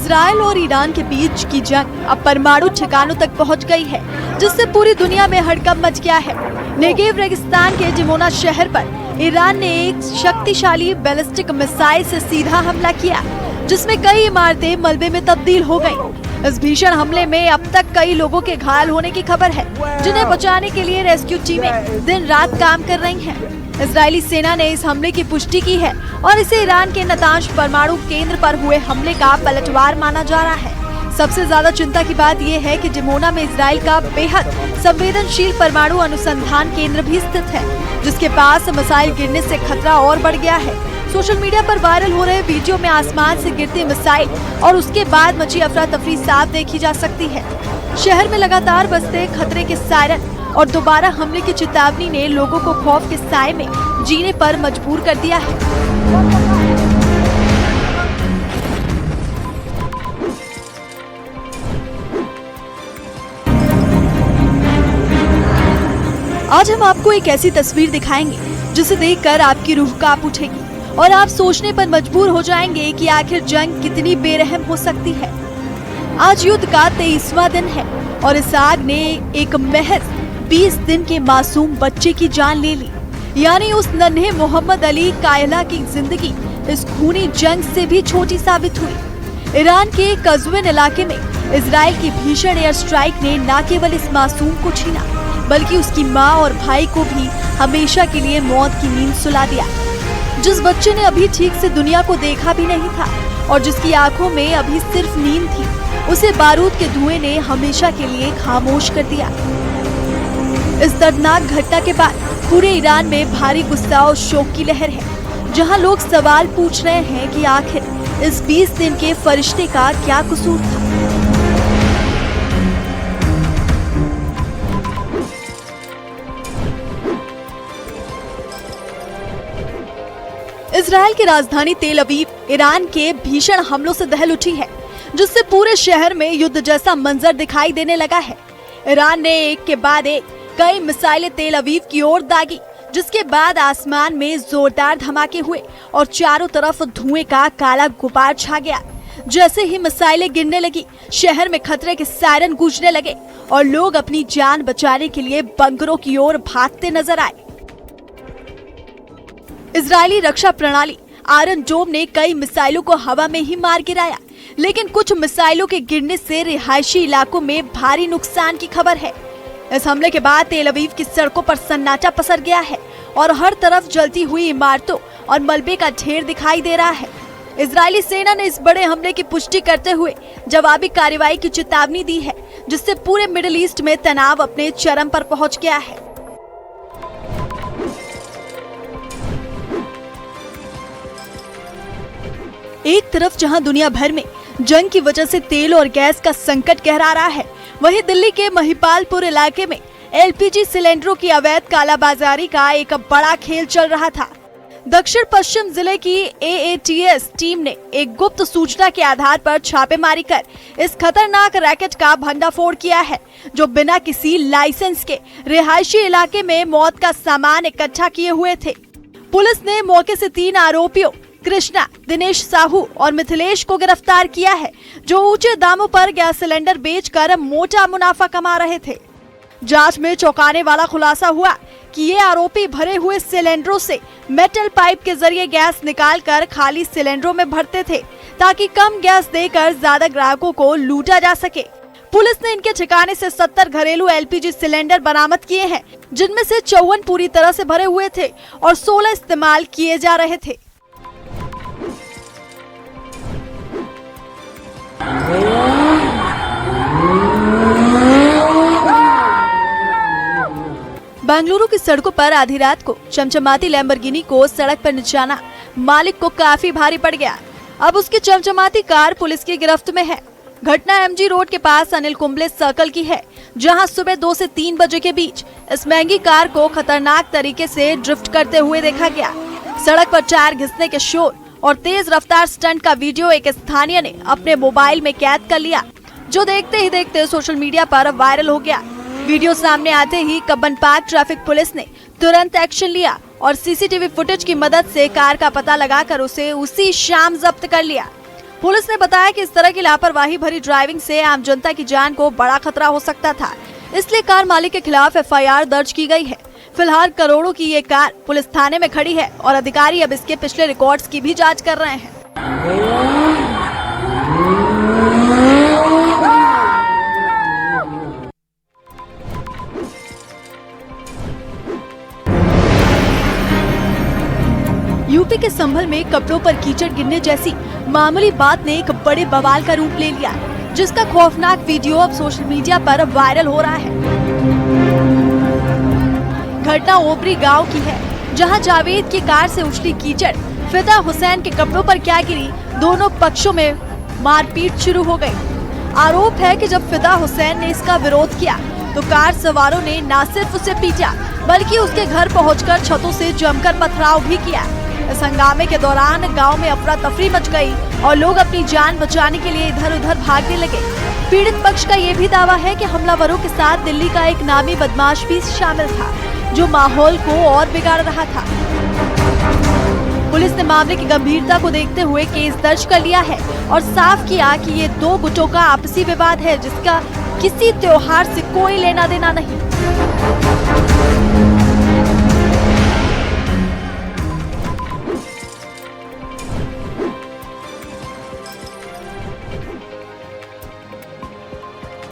Israel और Iran के बीच की जंग अब परमाणु ठिकानों तक पहुंच गई है, जिससे पूरी दुनिया में हड़कंप मच गया है। नेगेव रेगिस्तान के डिमोना शहर पर ईरान ने एक शक्तिशाली बैलिस्टिक मिसाइल से सीधा हमला किया, जिसमें कई इमारतें मलबे में तब्दील हो गयी। इस भीषण हमले में अब तक कई लोगों के घायल होने की खबर है, जिन्हें बचाने के लिए रेस्क्यू टीमें दिन रात काम कर रही हैं। इजरायली सेना ने इस हमले की पुष्टि की है और इसे ईरान के नतांज परमाणु केंद्र पर हुए हमले का पलटवार माना जा रहा है। सबसे ज्यादा चिंता की बात यह है कि डिमोना में इजराइल का बेहद संवेदनशील परमाणु अनुसंधान केंद्र भी स्थित है, जिसके पास मिसाइल गिरने से खतरा और बढ़ गया है। सोशल मीडिया पर वायरल हो रहे वीडियो में आसमान से गिरती मिसाइल और उसके बाद मची अफरा तफरी साफ देखी जा सकती है। शहर में लगातार बजते खतरे के सायरन और दोबारा हमले की चेतावनी ने लोगों को खौफ के साए में जीने पर मजबूर कर दिया है। आज हम आपको एक ऐसी तस्वीर दिखाएंगे जिसे देखकर आपकी रूह कांप उठेगी और आप सोचने पर मजबूर हो जाएंगे कि आखिर जंग कितनी बेरहम हो सकती है। आज युद्ध का 23वां दिन है और इस आग ने एक महज 20 दिन के मासूम बच्चे की जान ले ली, यानी उस नन्हे मोहम्मद अली कायला की जिंदगी इस खूनी जंग से भी छोटी साबित हुई। ईरान के कज़विन इलाके में इजराइल की भीषण एयर स्ट्राइक ने न केवल इस मासूम को छीना, बल्कि उसकी माँ और भाई को भी हमेशा के लिए मौत की नींद सुला दिया। जिस बच्चे ने अभी ठीक से दुनिया को देखा भी नहीं था और जिसकी आंखों में अभी सिर्फ नींद थी, उसे बारूद के धुएं ने हमेशा के लिए खामोश कर दिया। इस दर्दनाक घटना के बाद पूरे ईरान में भारी गुस्सा और शोक की लहर है, जहां लोग सवाल पूछ रहे हैं कि आखिर इस 20 दिन के फरिश्ते का क्या कसूर था। इजराइल की राजधानी तेल अवीव ईरान के भीषण हमलों से दहल उठी है, जिससे पूरे शहर में युद्ध जैसा मंजर दिखाई देने लगा है। ईरान ने एक के बाद एक कई मिसाइलें तेल अवीव की ओर दागी, जिसके बाद आसमान में जोरदार धमाके हुए और चारों तरफ धुएं का काला गुबार छा गया। जैसे ही मिसाइलें गिरने लगी, शहर में खतरे के सायरन गूंजने लगे और लोग अपनी जान बचाने के लिए बंकरों की ओर भागते नजर आए। इजरायली रक्षा प्रणाली आयरन डोम ने कई मिसाइलों को हवा में ही मार गिराया, लेकिन कुछ मिसाइलों के गिरने से रिहायशी इलाकों में भारी नुकसान की खबर है। इस हमले के बाद तेल अवीव की सड़कों पर सन्नाटा पसर गया है और हर तरफ जलती हुई इमारतों और मलबे का ढेर दिखाई दे रहा है। इजरायली सेना ने इस बड़े हमले की पुष्टि करते हुए जवाबी कार्रवाई की चेतावनी दी है, जिससे पूरे मिडिल ईस्ट में तनाव अपने चरम पर पहुंच गया है। एक तरफ जहां दुनिया भर में जंग की वजह से तेल और गैस का संकट गहरा रहा है, वहीं दिल्ली के महिपालपुर इलाके में एलपीजी सिलेंडरों की अवैध कालाबाजारी का एक बड़ा खेल चल रहा था। दक्षिण पश्चिम जिले की एएटीएस टीम ने एक गुप्त सूचना के आधार पर छापेमारी कर इस खतरनाक रैकेट का भंडाफोड़ किया है, जो बिना किसी लाइसेंस के रिहायशी इलाके में मौत का सामान इकट्ठा किए हुए थे। पुलिस ने मौके से 3 आरोपियों कृष्णा, दिनेश साहू और मिथिलेश को गिरफ्तार किया है, जो ऊंचे दामों पर गैस सिलेंडर बेचकर मोटा मुनाफा कमा रहे थे। जांच में चौंकाने वाला खुलासा हुआ कि ये आरोपी भरे हुए सिलेंडरों से मेटल पाइप के जरिए गैस निकालकर खाली सिलेंडरों में भरते थे, ताकि कम गैस देकर ज्यादा ग्राहकों को लूटा जा सके। पुलिस ने इनके ठिकाने से 70 घरेलू एलपीजी सिलेंडर बरामद किए हैं, जिनमें से 54 पूरी तरह से भरे हुए थे और 16 इस्तेमाल किए जा रहे थे। बेंगलुरु की सड़कों पर आधी रात को चमचमाती लैम्बोर्गिनी को सड़क पर निचाना मालिक को काफी भारी पड़ गया। अब उसकी चमचमाती कार पुलिस की गिरफ्त में है। घटना एमजी रोड के पास अनिल कुंबले सर्कल की है, जहां सुबह 2 से 3 बजे के बीच इस महंगी कार को खतरनाक तरीके से ड्रिफ्ट करते हुए देखा गया। सड़क पर टायर घिसने के शोर और तेज रफ्तार स्टंट का वीडियो एक स्थानीय ने अपने मोबाइल में कैद कर लिया, जो देखते ही देखते सोशल मीडिया पर वायरल हो गया। वीडियो सामने आते ही कब्बन पार्क ट्रैफिक पुलिस ने तुरंत एक्शन लिया और सीसीटीवी फुटेज की मदद से कार का पता लगाकर उसे उसी शाम जब्त कर लिया। पुलिस ने बताया कि इस तरह की लापरवाही भरी ड्राइविंग से आम जनता की जान को बड़ा खतरा हो सकता था, इसलिए कार मालिक के खिलाफ FIR दर्ज की गई है। फिलहाल करोड़ों की ये कार पुलिस थाने में खड़ी है और अधिकारी अब इसके पिछले रिकॉर्ड्स की भी जांच कर रहे हैं। यूपी के संभल में कपड़ों पर कीचड़ गिरने जैसी मामूली बात ने एक बड़े बवाल का रूप ले लिया, जिसका खौफनाक वीडियो अब सोशल मीडिया पर वायरल हो रहा है। घटना ओबरी गांव की है, जहां जावेद की कार से उछली कीचड़ फिदा हुसैन के कपड़ों पर क्या गिरी, दोनों पक्षों में मारपीट शुरू हो गई। आरोप है कि जब फिदा हुसैन ने इसका विरोध किया तो कार सवारों ने न सिर्फ उसे पीटा बल्कि उसके घर पहुंचकर छतों से जमकर पथराव भी किया। इस हंगामे के दौरान गांव में अफरा तफरी मच गई और लोग अपनी जान बचाने के लिए इधर उधर भागने लगे। पीड़ित पक्ष का ये भी दावा है कि हमलावरों के साथ दिल्ली का एक नामी बदमाश भी शामिल था, जो माहौल को और बिगाड़ रहा था। पुलिस ने मामले की गंभीरता को देखते हुए केस दर्ज कर लिया है और साफ किया कि ये दो गुटों का आपसी विवाद है, जिसका किसी त्योहार से कोई लेना देना नहीं।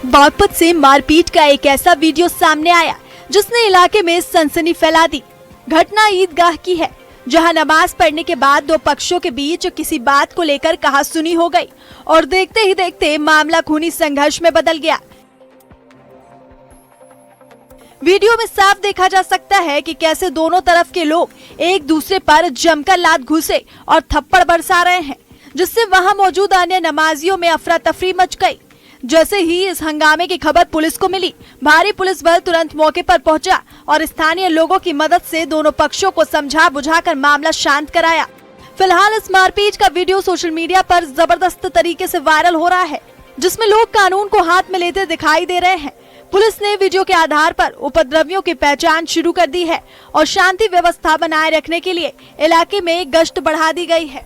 बागपत से मारपीट का एक ऐसा वीडियो सामने आया जिसने इलाके में सनसनी फैला दी। घटना ईदगाह की है, जहां नमाज पढ़ने के बाद दो पक्षों के बीच किसी बात को लेकर कहासुनी हो गई और देखते ही देखते मामला खूनी संघर्ष में बदल गया। वीडियो में साफ देखा जा सकता है कि कैसे दोनों तरफ के लोग एक दूसरे पर जमकर लात घुसे और थप्पड़ बरसा रहे हैं, जिससे वहां मौजूद अन्य नमाजियों में अफरा तफरी मच गई। जैसे ही इस हंगामे की खबर पुलिस को मिली, भारी पुलिस बल तुरंत मौके पर पहुंचा और स्थानीय लोगों की मदद से दोनों पक्षों को समझा बुझाकर मामला शांत कराया। फिलहाल इस मारपीट का वीडियो सोशल मीडिया पर जबरदस्त तरीके से वायरल हो रहा है, जिसमें लोग कानून को हाथ में लेते दिखाई दे रहे हैं। पुलिस ने वीडियो के आधार पर उपद्रवियों की पहचान शुरू कर दी है और शांति व्यवस्था बनाए रखने के लिए इलाके में गश्त बढ़ा दी गई है।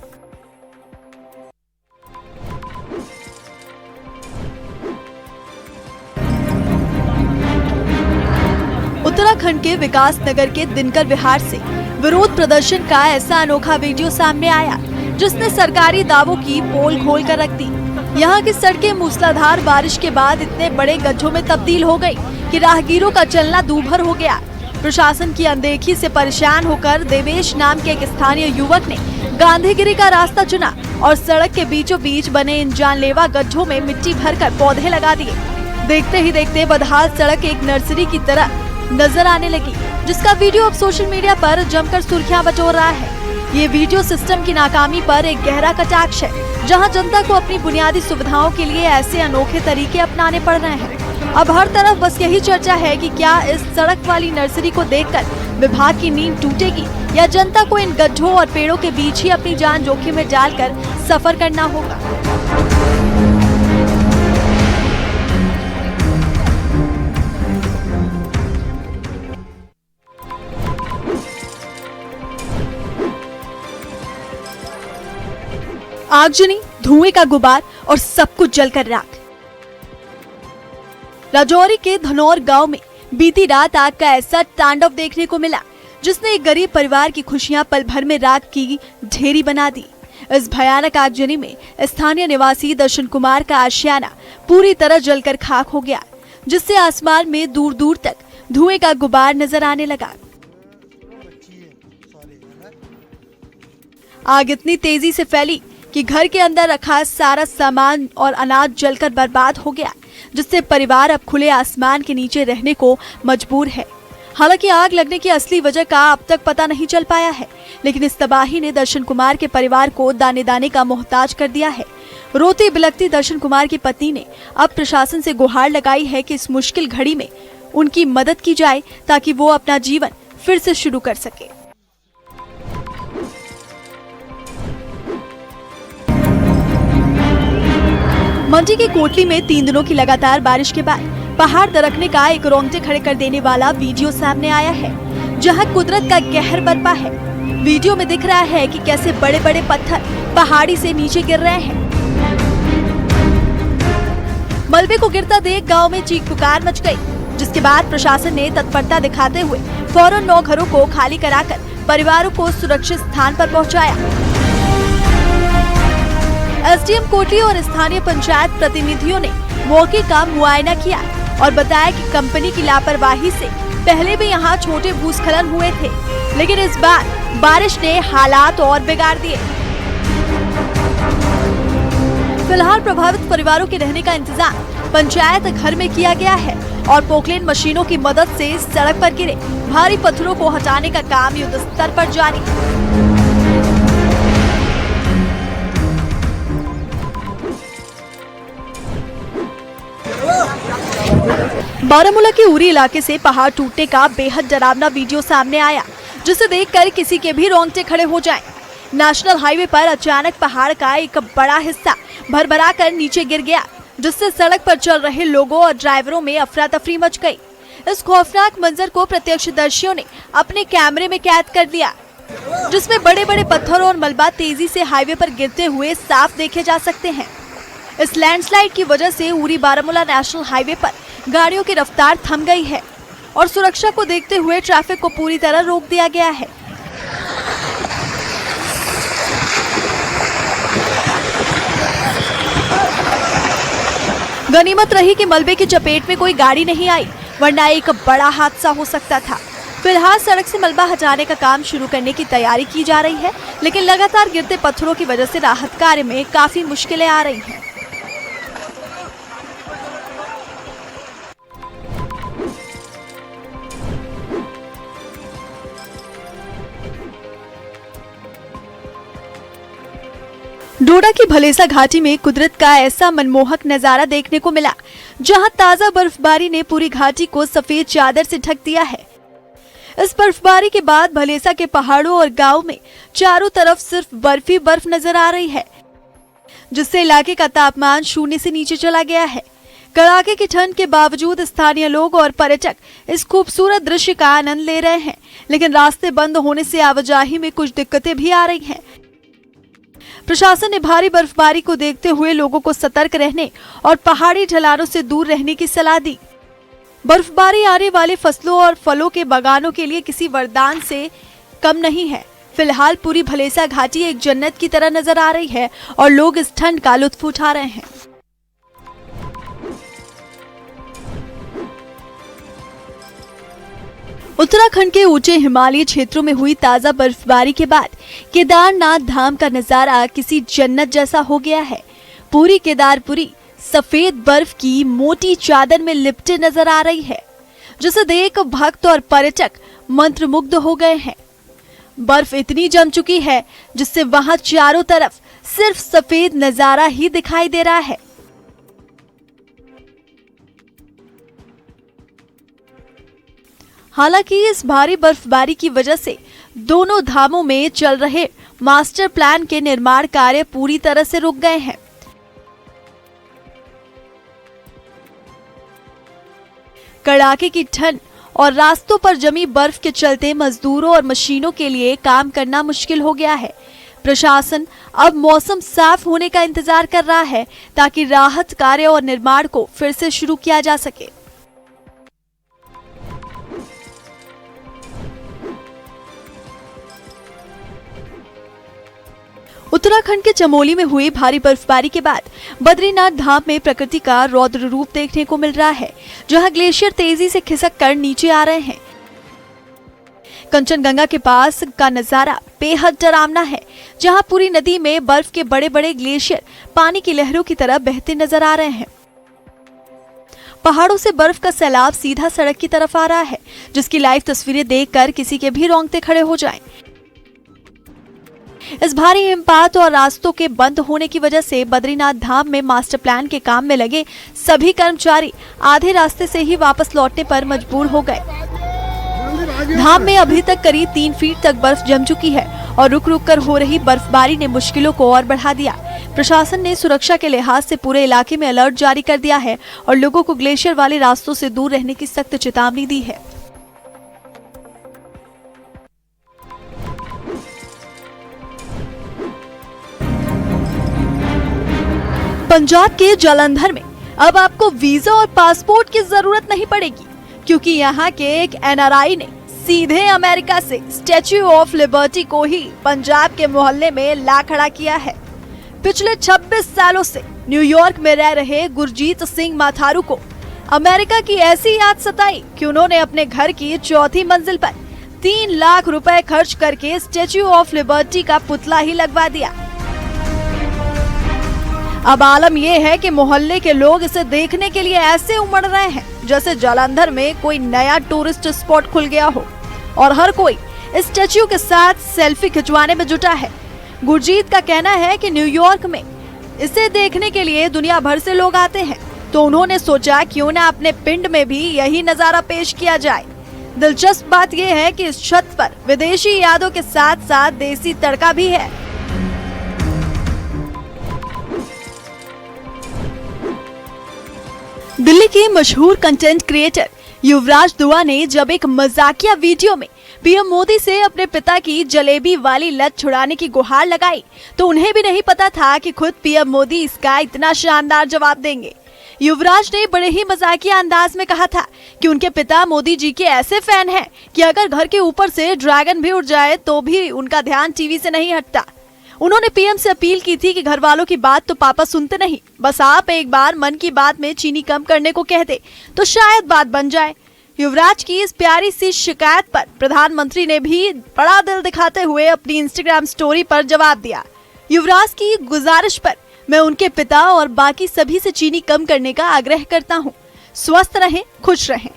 उत्तराखंड के विकास नगर के दिनकर विहार से विरोध प्रदर्शन का ऐसा अनोखा वीडियो सामने आया, जिसने सरकारी दावों की पोल खोल कर रख दी। यहाँ की सड़कें मूसलाधार बारिश के बाद इतने बड़े गड्ढों में तब्दील हो गई कि राहगीरों का चलना दूभर हो गया। प्रशासन की अनदेखी से परेशान होकर देवेश नाम के एक स्थानीय युवक ने गांधीगिरी का रास्ता चुना और सड़क के बीचों बीच बने इन जानलेवा गड्ढों में मिट्टी भरकर पौधे लगा दिए। देखते ही देखते बदहाल सड़क एक नर्सरी की तरह नजर आने लगी, जिसका वीडियो अब सोशल मीडिया पर जमकर सुर्खियां बटोर रहा है। ये वीडियो सिस्टम की नाकामी पर एक गहरा कटाक्ष है, जहां जनता को अपनी बुनियादी सुविधाओं के लिए ऐसे अनोखे तरीके अपनाने पड़ रहे हैं। अब हर तरफ बस यही चर्चा है कि क्या इस सड़क वाली नर्सरी को देखकर विभाग की नींद टूटेगी या जनता को इन गड्ढों और पेड़ों के बीच ही अपनी जान जोखिम में डालकर सफर करना होगा। आगजनी, धुएं का गुबार और सब कुछ जलकर राख। राजौरी के धनौर गांव में बीती रात आग का ऐसा तांडव देखने को मिला, जिसने एक गरीब परिवार की खुशियां पल भर में राख की ढेरी बना दी। इस भयानक आगजनी में स्थानीय निवासी दर्शन कुमार का आशियाना पूरी तरह जलकर खाक हो गया, जिससे आसमान में दूर दूर तक धुएं का गुबार नजर आने लगा। आग इतनी तेजी से फैली कि घर के अंदर रखा सारा सामान और अनाज जलकर बर्बाद हो गया, जिससे परिवार अब खुले आसमान के नीचे रहने को मजबूर है। हालांकि आग लगने की असली वजह का अब तक पता नहीं चल पाया है, लेकिन इस तबाही ने दर्शन कुमार के परिवार को दाने दाने का मोहताज कर दिया है। रोती बिलखती दर्शन कुमार की पत्नी ने अब प्रशासन से गुहार लगाई है कि इस मुश्किल घड़ी में उनकी मदद की जाए, ताकि वो अपना जीवन फिर से शुरू कर सके। मंडी के कोटली में 3 दिनों की लगातार बारिश के बाद पहाड़ दरकने का एक रोंगटे खड़े कर देने वाला वीडियो सामने आया है, जहां कुदरत का कहर बरपा है। वीडियो में दिख रहा है कि कैसे बड़े बड़े पत्थर पहाड़ी से नीचे गिर रहे हैं। मलबे को गिरता देख गांव में चीख पुकार मच गई, जिसके बाद प्रशासन ने तत्परता दिखाते हुए फौरन 9 घरों को खाली कराकर परिवारों को सुरक्षित स्थान पर पहुंचाया। एसडीएम कोटली और स्थानीय पंचायत प्रतिनिधियों ने मौके का मुआयना किया और बताया कि कंपनी की लापरवाही से पहले भी यहाँ छोटे भूस्खलन हुए थे, लेकिन इस बार बारिश ने हालात और बिगाड़ दिए। फिलहाल प्रभावित परिवारों के रहने का इंतजाम पंचायत घर में किया गया है और पोकलेन मशीनों की मदद से सड़क पर गिरे भारी पत्थरों को हटाने का काम युद्ध स्तर पर जारी है। बारामूला के उरी इलाके से पहाड़ टूटने का बेहद डरावना वीडियो सामने आया, जिसे देखकर किसी के भी रोंगटे खड़े हो जाएं। नेशनल हाईवे पर अचानक पहाड़ का एक बड़ा हिस्सा भरभरा कर नीचे गिर गया, जिससे सड़क पर चल रहे लोगों और ड्राइवरों में अफरा तफरी मच गई। इस खौफनाक मंजर को प्रत्यक्षदर्शियों ने अपने कैमरे में कैद कर लिया, जिसमें बड़े बड़े पत्थर और मलबा तेजी से हाईवे पर गिरते हुए साफ देखे जा सकते हैं। इस लैंडस्लाइड की वजह से उरी बारामूला नेशनल हाईवे पर गाड़ियों की रफ्तार थम गई है और सुरक्षा को देखते हुए ट्रैफिक को पूरी तरह रोक दिया गया है। गनीमत रही कि मलबे की चपेट में कोई गाड़ी नहीं आई, वरना एक बड़ा हादसा हो सकता था। फिलहाल सड़क से मलबा हटाने का काम शुरू करने की तैयारी की जा रही है, लेकिन लगातार गिरते पत्थरों की वजह से राहत कार्य में काफी मुश्किलें आ रही हैं। डोडा की भलेसा घाटी में कुदरत का ऐसा मनमोहक नजारा देखने को मिला, जहां ताजा बर्फबारी ने पूरी घाटी को सफेद चादर से ढक दिया है। इस बर्फबारी के बाद भलेसा के पहाड़ों और गांव में चारों तरफ सिर्फ बर्फ ही बर्फ नजर आ रही है, जिससे इलाके का तापमान 0 से नीचे चला गया है। कड़ाके की ठंड के बावजूद स्थानीय लोग और पर्यटक इस खूबसूरत दृश्य का आनंद ले रहे हैं, लेकिन रास्ते बंद होने से आवाजाही में कुछ दिक्कतें भी आ रही हैं। प्रशासन ने भारी बर्फबारी को देखते हुए लोगों को सतर्क रहने और पहाड़ी ढलानों से दूर रहने की सलाह दी। बर्फबारी आने वाले फसलों और फलों के बागानों के लिए किसी वरदान से कम नहीं है। फिलहाल पूरी भलेसा घाटी एक जन्नत की तरह नजर आ रही है और लोग इस ठंड का लुत्फ उठा रहे हैं। उत्तराखंड के ऊंचे हिमालयी क्षेत्रों में हुई ताजा बर्फबारी के बाद केदारनाथ धाम का नजारा किसी जन्नत जैसा हो गया है। पूरी केदारपुरी सफेद बर्फ की मोटी चादर में लिपटे नजर आ रही है, जिसे देख भक्त और पर्यटक मंत्रमुग्ध हो गए हैं। बर्फ इतनी जम चुकी है जिससे वहां चारों तरफ सिर्फ सफेद नजारा ही दिखाई दे रहा है। हालांकि इस भारी बर्फबारी की वजह से दोनों धामों में चल रहे मास्टर प्लान के निर्माण कार्य पूरी तरह से रुक गए हैं। कड़ाके की ठंड और रास्तों पर जमी बर्फ के चलते मजदूरों और मशीनों के लिए काम करना मुश्किल हो गया है। प्रशासन अब मौसम साफ होने का इंतजार कर रहा है ताकि राहत कार्य और निर्माण को फिर से शुरू किया जा सके। उत्तराखंड के चमोली में हुई भारी बर्फबारी के बाद बद्रीनाथ धाम में प्रकृति का रौद्र रूप देखने को मिल रहा है, जहां ग्लेशियर तेजी से खिसक कर नीचे आ रहे हैं। कंचनगंगा के पास का नजारा बेहद डरावना है, जहां पूरी नदी में बर्फ के बड़े बड़े ग्लेशियर पानी की लहरों की तरह बहते नजर आ रहे हैं। पहाड़ों से बर्फ का सैलाब सीधा सड़क की तरफ आ रहा है, जिसकी लाइव तस्वीरें देखकर किसी के भी रोंगटे खड़े हो जाएं। इस भारी हिमपात और रास्तों के बंद होने की वजह से बद्रीनाथ धाम में मास्टर प्लान के काम में लगे सभी कर्मचारी आधे रास्ते से ही वापस लौटने पर मजबूर हो गए। धाम में अभी तक करीब 3 फीट तक बर्फ जम चुकी है और रुक रुक कर हो रही बर्फबारी ने मुश्किलों को और बढ़ा दिया। प्रशासन ने सुरक्षा के लिहाज से पूरे इलाके में अलर्ट जारी कर दिया है और लोगों को ग्लेशियर वाले रास्तों से दूर रहने की सख्त चेतावनी दी है। पंजाब के जालंधर में अब आपको वीजा और पासपोर्ट की जरूरत नहीं पड़ेगी, क्योंकि यहाँ के एक NRI ने सीधे अमेरिका से स्टैच्यू ऑफ लिबर्टी को ही पंजाब के मोहल्ले में ला खड़ा किया है। पिछले 26 सालों से न्यूयॉर्क में रह रहे गुरजीत सिंह माथारू को अमेरिका की ऐसी याद सताई कि उन्होंने अपने घर की चौथी मंजिल पर 3 लाख रुपए खर्च करके स्टैच्यू ऑफ लिबर्टी का पुतला ही लगवा दिया। अब आलम यह है कि मोहल्ले के लोग इसे देखने के लिए ऐसे उमड़ रहे हैं जैसे जालंधर में कोई नया टूरिस्ट स्पॉट खुल गया हो और हर कोई इस स्टैच्यू के साथ सेल्फी खिंचवाने में जुटा है। गुरजीत का कहना है कि न्यूयॉर्क में इसे देखने के लिए दुनिया भर से लोग आते हैं, तो उन्होंने सोचा क्यों ना अपने पिंड में भी यही नजारा पेश किया जाए। दिलचस्प बात यह है कि इस छत पर विदेशी यादों के साथ साथ देसी तड़का भी है। दिल्ली के मशहूर कंटेंट क्रिएटर युवराज दुआ ने जब एक मजाकिया वीडियो में पीएम मोदी से अपने पिता की जलेबी वाली लत छुड़ाने की गुहार लगाई, तो उन्हें भी नहीं पता था कि खुद पीएम मोदी इसका इतना शानदार जवाब देंगे। युवराज ने बड़े ही मजाकिया अंदाज में कहा था कि उनके पिता मोदी जी के ऐसे फैन हैं कि अगर घर के ऊपर से ड्रैगन भी उड़ जाए तो भी उनका ध्यान टीवी से नहीं हटता। उन्होंने पीएम से अपील की थी कि घर वालों की बात तो पापा सुनते नहीं, बस आप एक बार मन की बात में चीनी कम करने को कह दे तो शायद बात बन जाए। युवराज की इस प्यारी सी शिकायत पर प्रधानमंत्री ने भी बड़ा दिल दिखाते हुए अपनी इंस्टाग्राम स्टोरी पर जवाब दिया। युवराज की गुजारिश पर मैं उनके पिता और बाकी सभी से चीनी कम करने का आग्रह करता हूँ। स्वस्थ रहें, खुश रहें।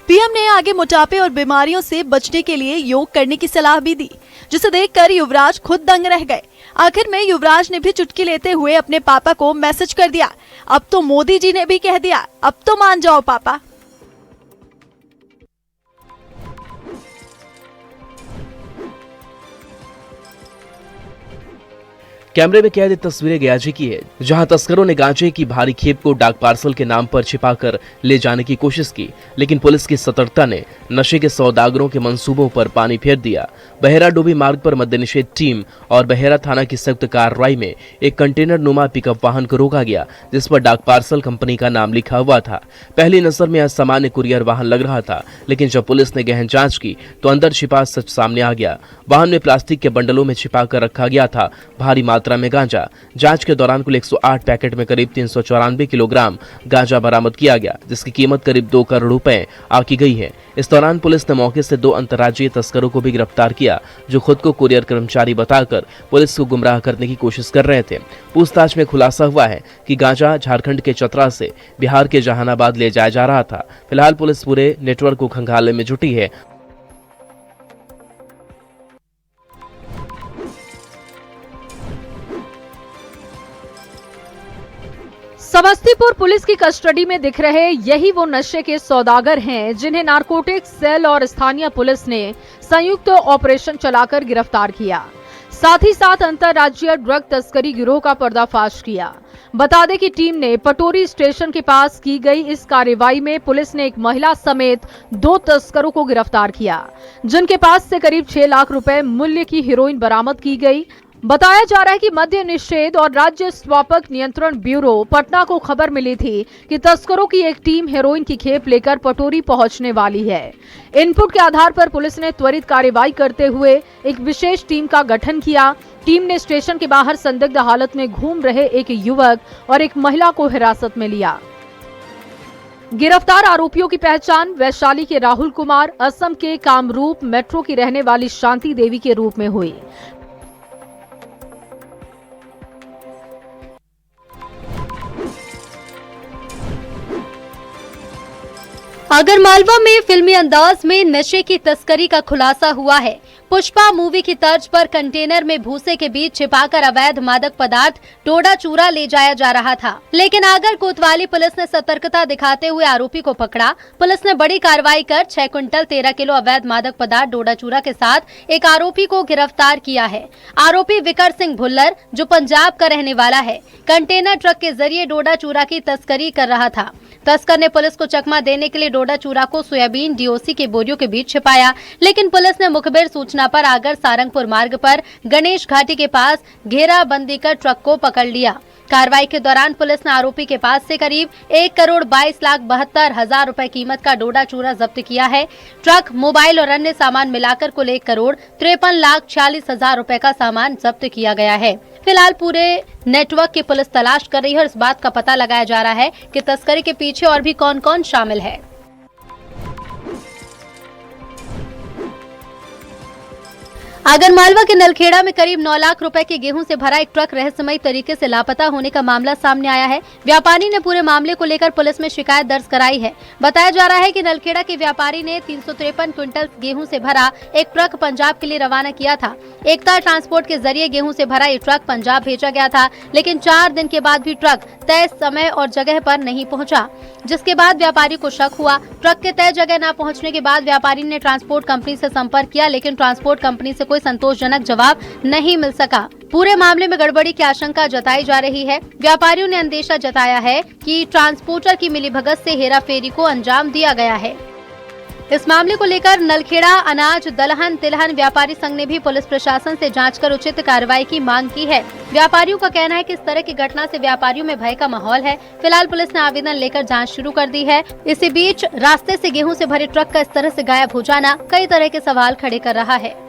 पीएम ने आगे मोटापे और बीमारियों से बचने के लिए योग करने की सलाह भी दी, जिसे देखकर युवराज खुद दंग रह गए। आखिर में युवराज ने भी चुटकी लेते हुए अपने पापा को मैसेज कर दिया, अब तो मोदी जी ने भी कह दिया, अब तो मान जाओ पापा। कैमरे में कैद तस्वीरें गयाजी की है, जहां तस्करों ने गांजे की भारी खेप को डाक पार्सल के नाम पर छिपाकर ले जाने की कोशिश की, लेकिन पुलिस की सतर्कता ने नशे के सौदागरों के मंसूबों पर पानी फेर दिया। बहेरा डोभी मार्ग पर मद्य निषेध टीम और बहेरा थाना की संयुक्त कार्रवाई में एक कंटेनर नुमा पिकअप वाहन को रोका गया, जिस पर डाक पार्सल कंपनी का नाम लिखा हुआ था। पहली नजर में यह सामान्य कुरियर वाहन लग रहा था, लेकिन जब पुलिस ने गहन जांच की तो अंदर छिपा सच सामने आ गया। वाहन में प्लास्टिक के बंडलों में छिपा कर रखा गया था भारी मात्रा में गांजा। जांच के दौरान कुल 108 पैकेट में करीब 394 किलोग्राम गांजा बरामद किया गया, जिसकी कीमत करीब 2 करोड़ रुपए आकी गई है। इस दौरान पुलिस ने मौके से 2 अंतर्राज्यीय तस्करों को भी गिरफ्तार किया, जो खुद को कुरियर कर्मचारी बताकर पुलिस को गुमराह करने की कोशिश कर रहे थे। पूछताछ में खुलासा हुआ है कि गांजा झारखंड के चतरा से बिहार के जहानाबाद ले जाया जा रहा था। फिलहाल पुलिस पूरे नेटवर्क को खंगालने में जुटी है। समस्तीपुर पुलिस की कस्टडी में दिख रहे यही वो नशे के सौदागर हैं जिन्हें नारकोटिक्स सेल और स्थानीय पुलिस ने संयुक्त ऑपरेशन चलाकर गिरफ्तार किया। साथ ही साथ अंतर्राज्यीय ड्रग तस्करी गिरोह का पर्दाफाश किया। बता दें कि टीम ने पटोरी स्टेशन के पास की गई इस कार्रवाई में पुलिस ने एक महिला समेत 2 तस्करों को गिरफ्तार किया, जिनके पास से करीब 6 लाख रुपए मूल्य की हेरोइन बरामद की गई। बताया जा रहा है कि मद्य निषेध और राज्य स्वापक नियंत्रण ब्यूरो पटना को खबर मिली थी कि तस्करों की एक टीम हेरोइन की खेप लेकर पटोरी पहुंचने वाली है। इनपुट के आधार पर पुलिस ने त्वरित कार्रवाई करते हुए एक विशेष टीम का गठन किया। टीम ने स्टेशन के बाहर संदिग्ध हालत में घूम रहे एक युवक और एक महिला को हिरासत में लिया। गिरफ्तार आरोपियों की पहचान वैशाली के राहुल कुमार, असम के कामरूप मेट्रो की रहने वाली शांति देवी के रूप में हुई। आगरमालवा में फिल्मी अंदाज में नशे की तस्करी का खुलासा हुआ है। पुष्पा मूवी की तर्ज पर कंटेनर में भूसे के बीच छिपाकर अवैध मादक पदार्थ डोडा चूरा ले जाया जा रहा था, लेकिन आगर कोतवाली पुलिस ने सतर्कता दिखाते हुए आरोपी को पकड़ा। पुलिस ने बड़ी कार्रवाई कर 6 क्विंटल 13 किलो अवैध मादक पदार्थ डोडा चूरा के साथ एक आरोपी को गिरफ्तार किया है। आरोपी विकर सिंह भुल्लर, जो पंजाब का रहने वाला है, कंटेनर ट्रक के जरिए डोडा चूरा की तस्करी कर रहा था। तस्कर ने पुलिस को चकमा देने के लिए डोडा चूरा को सोयाबीन डीओसी के बोरियों के बीच छिपाया, लेकिन पुलिस ने मुखबिर सूचना पर आगर सारंगपुर मार्ग पर गणेश घाटी के पास घेराबंदी कर ट्रक को पकड़ लिया। कार्रवाई के दौरान पुलिस ने आरोपी के पास से करीब 1,22,72,000 रुपए कीमत का डोडा चूरा जब्त किया है। ट्रक, मोबाइल और अन्य सामान मिलाकर कुल 1,53,46,000 रुपए का सामान जब्त किया गया है। फिलहाल पूरे नेटवर्क की पुलिस तलाश कर रही है और इस बात का पता लगाया जा रहा है कि तस्करी के पीछे और भी कौन कौन शामिल है। आगरमालवा के नलखेड़ा में करीब 9 लाख रुपए के गेहूं से भरा एक ट्रक रहस्यमयी तरीके से लापता होने का मामला सामने आया है। व्यापारी ने पूरे मामले को लेकर पुलिस में शिकायत दर्ज कराई है। बताया जा रहा है कि नलखेड़ा के व्यापारी ने 353 क्विंटल गेहूं से भरा एक ट्रक पंजाब के लिए रवाना किया था। एकता ट्रांसपोर्ट के जरिए गेहूं से भरा ये ट्रक पंजाब भेजा गया था, लेकिन 4 दिन के बाद भी ट्रक तय समय और जगह पर नहीं पहुंचा, जिसके बाद व्यापारी को शक हुआ। ट्रक के तय जगह न पहुंचने के बाद व्यापारी ने ट्रांसपोर्ट कंपनी से संपर्क किया, लेकिन ट्रांसपोर्ट कंपनी से कोई संतोषजनक जवाब नहीं मिल सका। पूरे मामले में गड़बड़ी की आशंका जताई जा रही है। व्यापारियों ने अंदेशा जताया है कि ट्रांसपोर्टर की मिलीभगत से हेराफेरी को अंजाम दिया गया है। इस मामले को लेकर नलखेड़ा अनाज दलहन तिलहन व्यापारी संघ ने भी पुलिस प्रशासन से जांच कर उचित कार्रवाई की मांग की है। व्यापारियों का कहना है कि इस तरह की घटना से व्यापारियों में भय का माहौल है। फिलहाल पुलिस ने आवेदन लेकर जांच शुरू कर दी है। इसी बीच रास्ते से गेहूं से भरे ट्रक का इस तरह से गायब हो जाना कई तरह के सवाल खड़े कर रहा है।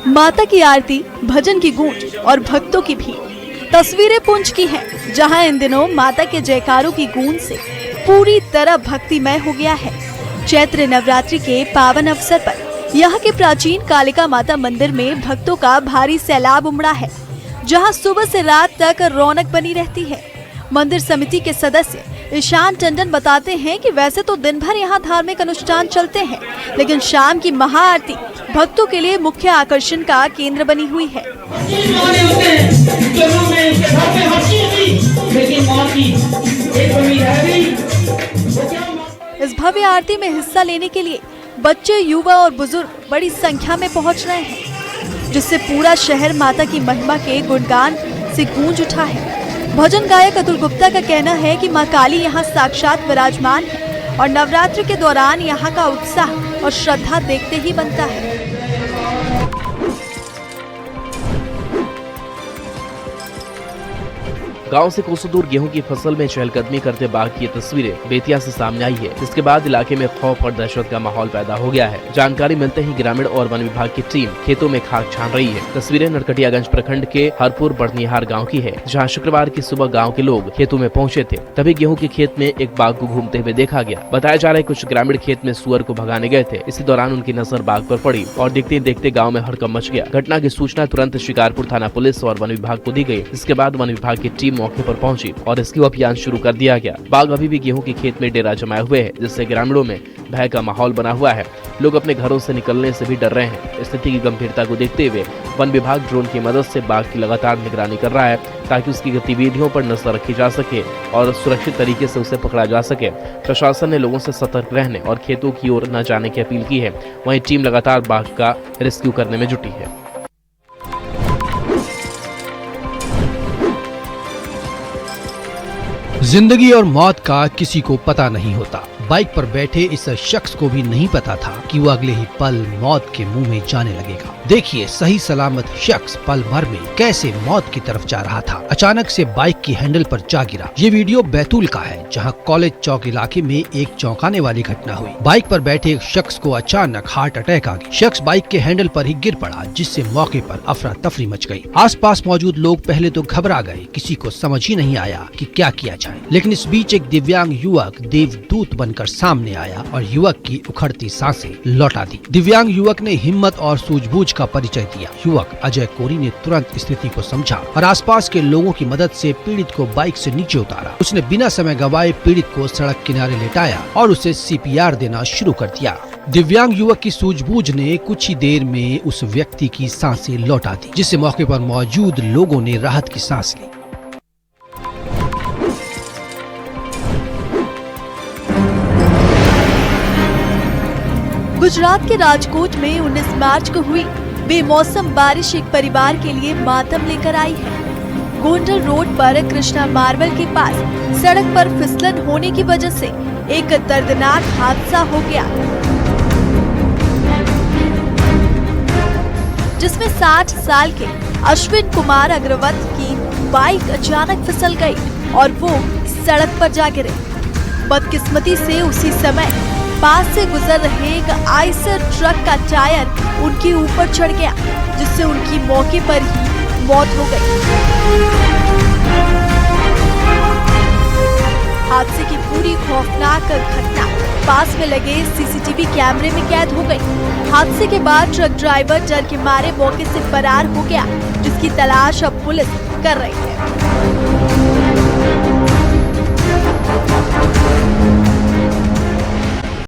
माता की आरती, भजन की गूंज और भक्तों की भीड़ तस्वीरें पुंज की हैं, जहां इन दिनों माता के जयकारों की गूंज से पूरी तरह भक्तिमय हो गया है। चैत्र नवरात्रि के पावन अवसर पर यहाँ के प्राचीन कालिका माता मंदिर में भक्तों का भारी सैलाब उमड़ा है, जहां सुबह से रात तक रौनक बनी रहती है। मंदिर समिति के सदस्य ईशान टंडन बताते हैं कि वैसे तो दिन भर यहाँ धार्मिक अनुष्ठान चलते हैं, लेकिन शाम की महाआरती भक्तों के लिए मुख्य आकर्षण का केंद्र बनी हुई है। इस भव्य आरती में हिस्सा लेने के लिए बच्चे, युवा और बुजुर्ग बड़ी संख्या में पहुंच रहे हैं, जिससे पूरा शहर माता की महिमा के गुणगान से गूंज उठा है। भजन गायक अतुल गुप्ता का कहना है कि मां काली यहाँ साक्षात विराजमान है और नवरात्रि के दौरान यहाँ का उत्साह और श्रद्धा देखते ही बनता है। गांव से कोसों दूर गेहूं की फसल में चहलकदमी करते बाघ की तस्वीरें बेतिया से सामने आई है, जिसके बाद इलाके में खौफ और दहशत का माहौल पैदा हो गया है। जानकारी मिलते ही ग्रामीण और वन विभाग की टीम खेतों में खाक छान रही है। तस्वीरें नरकटियागंज प्रखंड के हरपुर बड़निहार गाँव की है, जहाँ शुक्रवार की सुबह गाँव के लोग खेतों में पहुँचे थे, तभी गेहूँ के खेत में एक बाघ को घूमते हुए देखा गया। बताया जा रहा है कुछ ग्रामीण खेत में सुअर को भगाने गए थे। इसी दौरान उनकी नजर बाघ पर पड़ी और देखते ही देखते गाँव में हड़कंप मच गया। घटना की सूचना तुरंत शिकारपुर थाना पुलिस और वन विभाग को दी गई। इसके बाद वन विभाग की टीम मौके पर पहुंची और रेस्क्यू अभियान शुरू कर दिया गया। बाघ अभी भी गेहूं के खेत में डेरा जमाए हुए हैं, जिससे ग्रामीणों में भय का माहौल बना हुआ है। लोग अपने घरों से निकलने से भी डर रहे हैं। स्थिति की गंभीरता को देखते हुए वन विभाग ड्रोन की मदद से बाघ की लगातार निगरानी कर रहा है, ताकि उसकी गतिविधियों पर नजर रखी जा सके और सुरक्षित तरीके से उसे पकड़ा जा सके। प्रशासन ने लोगों से सतर्क रहने और खेतों की ओर न जाने की अपील की है। वहीं टीम लगातार बाघ का रेस्क्यू करने में जुटी है। जिंदगी और मौत का किसी को पता नहीं होता। बाइक पर बैठे इस शख्स को भी नहीं पता था कि वो अगले ही पल मौत के मुंह में जाने लगेगा। देखिए सही सलामत शख्स पल भर में कैसे मौत की तरफ जा रहा था। अचानक से बाइक की हैंडल पर जा गिरा। ये वीडियो बैतूल का है, जहां कॉलेज चौक इलाके में एक चौंकाने वाली घटना हुई। बाइक पर बैठे एक शख्स को अचानक हार्ट अटैक आ गया। शख्स बाइक के हैंडल पर ही गिर पड़ा, जिससे मौके पर अफरा तफरी मच गई। आसपास मौजूद लोग पहले तो घबरा गए, किसी को समझ ही नहीं आया कि क्या किया जाए। लेकिन इस बीच एक दिव्यांग युवक देवदूत बनकर सामने आया और युवक की उखड़ती सांसें लौटा दी। दिव्यांग युवक ने हिम्मत और सूझबूझ का परिचय दिया। युवक अजय कोरी ने तुरंत स्थिति को समझा और आसपास के लोगों की मदद से पीड़ित को बाइक से नीचे उतारा। उसने बिना समय गवाए पीड़ित को सड़क किनारे लेटाया और उसे CPR देना शुरू कर दिया। दिव्यांग युवक की सूझबूझ ने कुछ ही देर में उस व्यक्ति की सांसें लौटा दी, जिससे मौके पर मौजूद लोगों ने राहत की सांस ली। गुजरात के राजकोट में 19 मार्च को हुई बेमौसम बारिश एक परिवार के लिए मातम लेकर आई है। गोंडल रोड पर कृष्णा मार्बल के पास सड़क पर फिसलन होने की वजह से एक दर्दनाक हादसा हो गया। जिसमें 60 साल के अश्विन कुमार अग्रवत की बाइक अचानक फिसल गई और वो सड़क पर जा गिरे। बदकिस्मती से उसी समय पास से गुजर रहे एक आइसर ट्रक का टायर उनके ऊपर चढ़ गया, जिससे उनकी मौके पर ही मौत हो गई। हादसे की पूरी खौफनाक घटना पास में लगे सीसीटीवी कैमरे में कैद हो गई। हादसे के बाद ट्रक ड्राइवर डर के मारे मौके से फरार हो गया, जिसकी तलाश अब पुलिस कर रही है।